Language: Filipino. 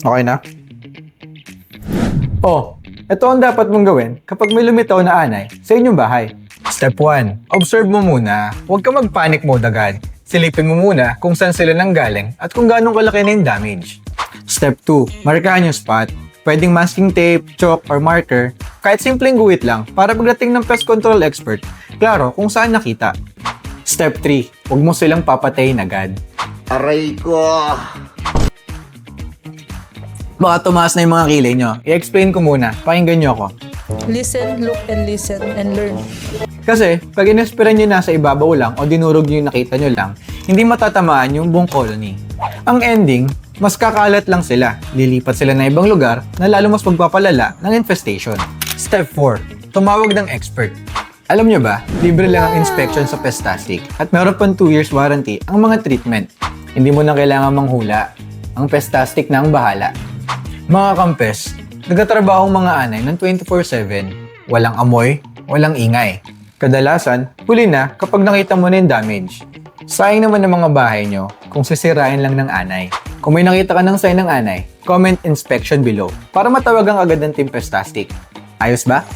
Okay na? Oh, ito ang dapat mong gawin kapag may lumitaw na anay sa inyong bahay. Step 1. Observe mo muna. Huwag ka mag-panic mode agad. Silipin mo muna kung saan sila nanggaling at kung gaano kalaki na yung damage. Step 2. Markahan yung spot. Pwedeng masking tape, chalk, or marker. Kahit simpleng guhit lang para pagdating ng pest control expert, klaro kung saan nakita. Step 3. Huwag mo silang papatayin agad. Aray ko! Baka tumaas na yung mga kilay nyo. I-explain ko muna. Pakinggan nyo ako. Listen, look, and listen, and learn. Kasi, pag inespiran nyo nasa ibabaw lang o dinurog nyo yung nakita nyo lang, hindi matatamaan yung buong colony. Ang ending, mas kakalat lang sila. Lilipat sila na ibang lugar na lalo mas magpapalala ng infestation. Step 4. Tumawag ng expert. Alam nyo ba, libre lang ang inspection sa Pestastic at meron pang 2 years warranty ang mga treatment. Hindi mo na kailangan manghula. Ang Pestastic na ang bahala. Mga kampes, nagtatrabaho ang mga anay ng 24/7. Walang amoy, walang ingay. Kadalasan, huli na kapag nakita mo na yung damage. Sayang naman ng mga bahay nyo kung sisirain lang ng anay. Kung may nakita ka ng sign ng anay, comment inspection below para matawagan agad ng Team Pestastic. Ayos ba?